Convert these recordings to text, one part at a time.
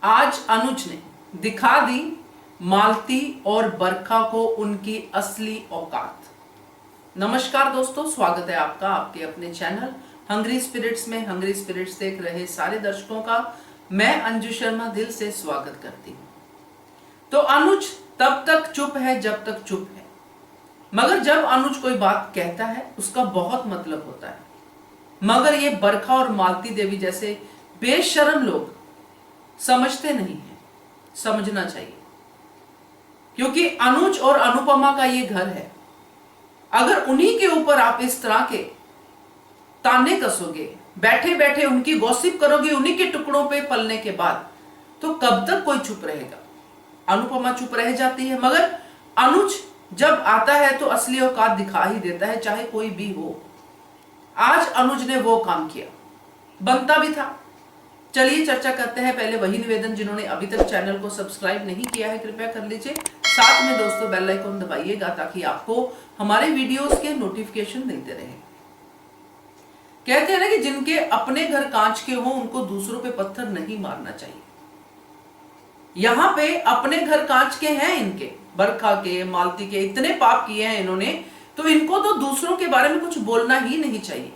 आज अनुज ने दिखा दी मालती और बरखा को उनकी असली औकात। नमस्कार दोस्तों, स्वागत है आपका आपके अपने चैनल हंग्री स्पिरिट्स में। हंग्री स्पिरिट्स देख रहे सारे दर्शकों का मैं अंजू शर्मा दिल से स्वागत करती हूँ। तो अनुज तब तक चुप है जब तक चुप है, मगर जब अनुज कोई बात कहता है उसका बहुत मतलब होता है। मगर ये बरखा और मालती देवी जैसे बेशर्म लोग समझते नहीं है, समझना चाहिए, क्योंकि अनुज और अनुपमा का ये घर है। अगर उन्हीं के ऊपर आप इस तरह के ताने कसोगे, बैठे बैठे उनकी गॉसिप करोगे उन्हीं के टुकड़ों पे पलने के बाद, तो कब तक कोई चुप रहेगा। अनुपमा चुप रह जाती है, मगर अनुज जब आता है तो असली औकात दिखा ही देता है, चाहे कोई भी हो। आज अनुज ने वो काम किया, बनता भी था। चलिए चर्चा करते हैं। पहले वही निवेदन, जिन्होंने अभी तक चैनल को सब्सक्राइब नहीं किया है कृपया कर लीजिए, साथ में दोस्तों बेल आइकन दबाइएगा ताकि आपको हमारे वीडियोस के नोटिफिकेशन मिलते रहे। कहते हैं ना कि जिनके अपने घर कांच के हों उनको दूसरों पे पत्थर नहीं मारना चाहिए। यहां पे अपने घर कांच के हैं, इनके बरखा के मालती के इतने पाप किए हैं इन्होंने, तो इनको तो दूसरों के बारे में कुछ बोलना ही नहीं चाहिए।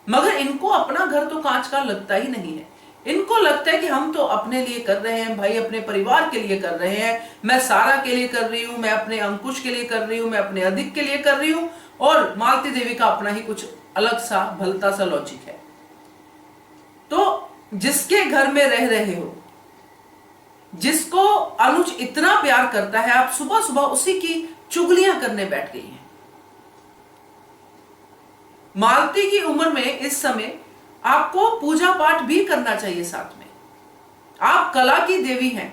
मगर इनको अपना घर तो कांच का लगता ही नहीं है। इनको लगता है कि हम तो अपने लिए कर रहे हैं भाई, अपने परिवार के लिए कर रहे हैं। मैं सारा के लिए कर रही हूं, मैं अपने अंकुश के लिए कर रही हूं, मैं अपने अधिक के लिए कर रही हूं, और मालती देवी का अपना ही कुछ अलग सा भलता सा लॉजिक है। तो जिसके घर में रह रहे हो, जिसको अनुज इतना प्यार करता है, आप सुबह सुबह उसी की चुगलियां करने बैठ गई हैं। मालती की उम्र में इस समय आपको पूजा पाठ भी करना चाहिए साथ में। आप कला की देवी हैं,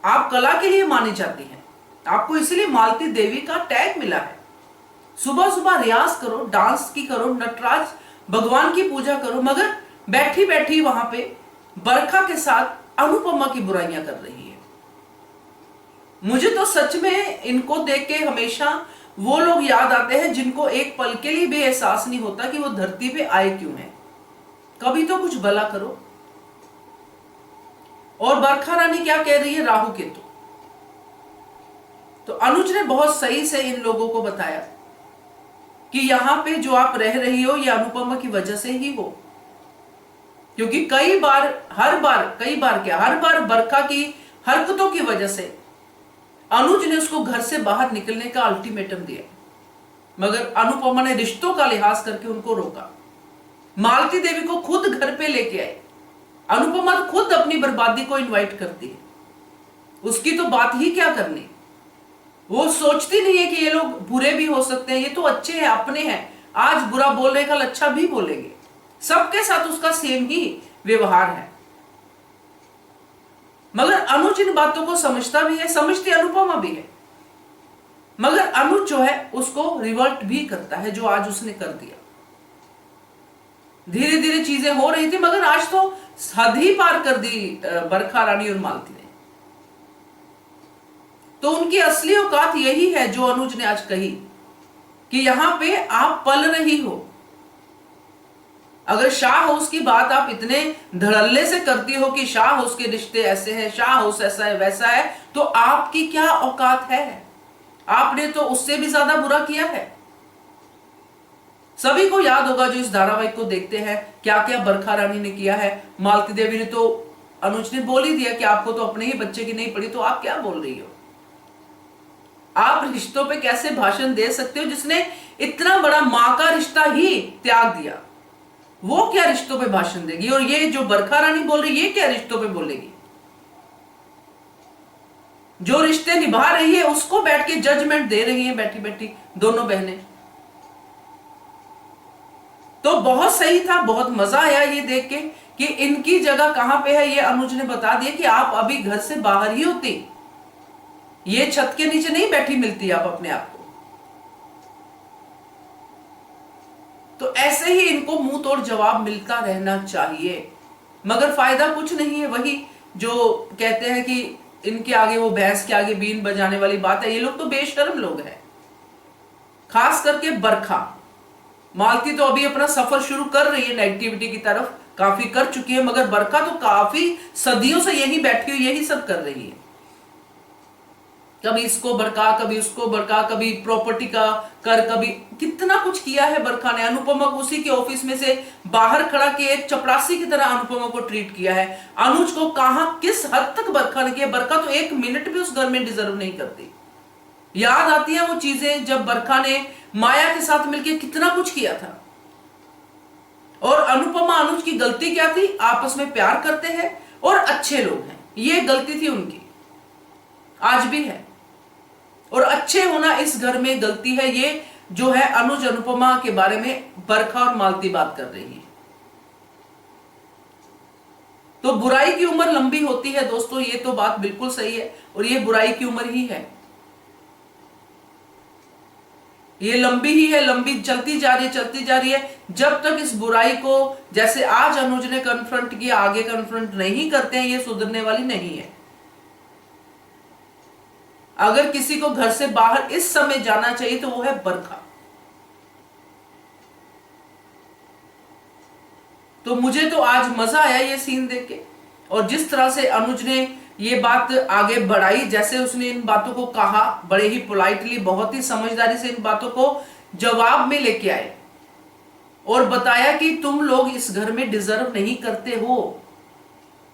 आप कला के लिए मानी जाती हैं, आपको इसलिए मालती देवी का टैग मिला है। सुबह सुबह रियाज करो, डांस की करो, नटराज भगवान की पूजा करो, मगर बैठी बैठी वहां पे बरखा के साथ अनुपमा की बुराइयां कर रही है। मुझे तो सच में इनको देख के हमेशा वो लोग याद आते हैं जिनको एक पल के लिए भी एहसास नहीं होता कि वो धरती पे आए क्यों हैं। कभी तो कुछ भला करो। और बरखा रानी क्या कह रही है, राहु केतु। तो अनुज ने बहुत सही से इन लोगों को बताया कि यहां पे जो आप रह रही हो ये अनुपमा की वजह से ही हो, क्योंकि हर बार बरखा की हरकतों की वजह से अनुज ने उसको घर से बाहर निकलने का अल्टीमेटम दिया, मगर अनुपमा ने रिश्तों का लिहाज करके उनको रोका। मालती देवी को खुद घर पे लेके आई। अनुपमा खुद अपनी बर्बादी को इनवाइट करती है, उसकी तो बात ही क्या करनी। वो सोचती नहीं है कि ये लोग बुरे भी हो सकते हैं, ये तो अच्छे हैं, अपने हैं, आज बुरा बोल रहे कल अच्छा भी बोलेंगे। सबके साथ उसका सेम ही व्यवहार है। मगर अनुज इन बातों को समझता भी है, समझती अनुपमा भी है, मगर अनुज जो है उसको रिवर्ट भी करता है, जो आज उसने कर दिया। धीरे धीरे चीजें हो रही थी, मगर आज तो हद ही पार कर दी बरखा रानी और मालती ने। तो उनकी असली औकात यही है जो अनुज ने आज कही कि यहां पे आप पल रही हो। अगर शाह हाउस की बात आप इतने धड़ल्ले से करती हो कि शाह हाउस के रिश्ते ऐसे हैं, शाह हाउस ऐसा है वैसा है, तो आपकी क्या औकात है। आपने तो उससे भी ज्यादा बुरा किया है। सभी को याद होगा जो इस धारावाहिक को देखते हैं, क्या क्या बरखा रानी ने किया है। मालती देवी ने तो अनुज ने बोल ही दिया कि आपको तो अपने ही बच्चे की नहीं पड़ी, तो आप क्या बोल रही हो। आप रिश्तों पे कैसे भाषण दे सकते हो, जिसने इतना बड़ा मां का रिश्ता ही त्याग दिया, वो क्या रिश्तों पे भाषण देगी। और ये जो बरखा रानी बोल रही है, ये क्या रिश्तों पे बोलेगी। जो रिश्ते निभा रही है उसको बैठ के जजमेंट दे रही है बैठी बैठी दोनों बहनें। तो बहुत सही था, बहुत मजा आया ये देख के कि इनकी जगह कहां पे है। ये अनुज ने बता दिया कि आप अभी घर से बाहर ही होती, ये छत के नीचे नहीं बैठी मिलती आप अपने आप को। तो ऐसे ही इनको मुंह तोड़ जवाब मिलता रहना चाहिए, मगर फायदा कुछ नहीं है। वही जो कहते हैं कि इनके आगे वो भैंस के आगे बीन बजाने वाली बात है। ये लोग तो बेशर्म लोग हैं, खास करके बरखा। मालती तो अभी अपना सफर शुरू कर रही है नेगेटिविटी की तरफ, काफी कर चुकी है, मगर बरखा तो काफी सदियों से यही बैठी हुई यही सब कर रही है। कभी इसको भड़का, कभी उसको भड़का, कभी प्रॉपर्टी का कर, कभी कितना कुछ किया है बरखा ने। अनुपमा को उसी के ऑफिस में से बाहर खड़ा के एक चपरासी की तरह अनुपमा को ट्रीट किया है। अनुज को कहां किस हद तक बरखा ने किया। बरखा तो एक मिनट भी उस घर में डिजर्व नहीं करती। याद आती है वो चीजें जब बरखा ने माया के साथ मिलकर कितना कुछ किया था। और अनुपमा अनुज की गलती क्या थी? आपस में प्यार करते हैं और अच्छे लोग हैं, ये गलती थी उनकी, आज भी है। और अच्छे होना इस घर में गलती है, ये जो है अनुज अनुपमा के बारे में बरखा और मालती बात कर रही है। तो बुराई की उम्र लंबी होती है दोस्तों, ये तो बात बिल्कुल सही है, और ये बुराई की उम्र ही है, ये लंबी ही है, लंबी चलती जा रही है, चलती जा रही है। जब तक इस बुराई को जैसे आज अनुज ने कन्फ्रंट किया, आगे कन्फ्रंट नहीं करते हैं, ये सुधरने वाली नहीं है। अगर किसी को घर से बाहर इस समय जाना चाहिए तो वो है बरखा। तो मुझे तो आज मजा आया ये सीन देख के, और जिस तरह से अनुज ने ये बात आगे बढ़ाई, जैसे उसने इन बातों को कहा, बड़े ही पोलाइटली, बहुत ही समझदारी से इन बातों को जवाब में लेके आए और बताया कि तुम लोग इस घर में डिजर्व नहीं करते हो।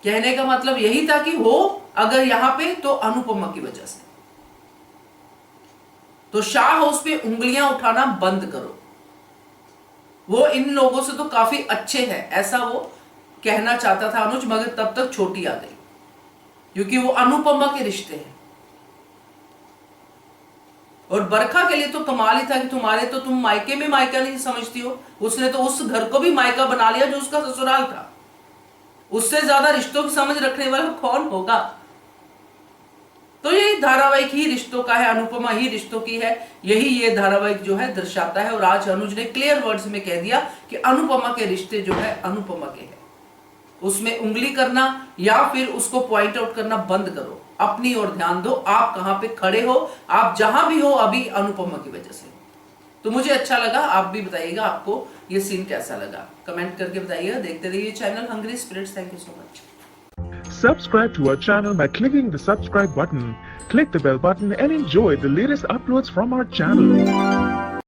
कहने का मतलब यही था कि हो अगर यहां पे तो अनुपमा की वजह से। तो शाह हाउस पे उंगलियां उठाना बंद करो। वो इन लोगों से तो काफी अच्छे हैं, ऐसा वो कहना चाहता था अनुज, मगर तब तक छोटी आ गई, क्योंकि वो अनुपमा के रिश्ते हैं। और बरखा के लिए तो कमाल ही था कि तुम मायके में मायका नहीं समझती हो। उसने तो उस घर को भी मायका बना लिया जो उसका ससुराल था। उससे ज्यादा रिश्तों की समझ रखने वाला कौन होगा। तो यही धारावाहिक ही रिश्तों का है, अनुपमा ही रिश्तों की है, यही ये धारावाहिक जो है दर्शाता है। और आज अनुज ने क्लियर वर्ड्स में कह दिया कि अनुपमा के रिश्ते जो है अनुपमा के हैं। उसमें उंगली करना या फिर उसको पॉइंट आउट करना बंद करो, अपनी ओर ध्यान दो। आप कहां पे खड़े हो, आप जहां भी हो अभी अनुपमा की वजह से। तो मुझे अच्छा लगा, आप भी बताइएगा आपको ये सीन कैसा लगा, कमेंट करके बताइएगा। देखते रहिए channel hungry spirits. Thank you so much. Subscribe to our channel by clicking the subscribe button. Click the bell button and enjoy the latest uploads from our channel.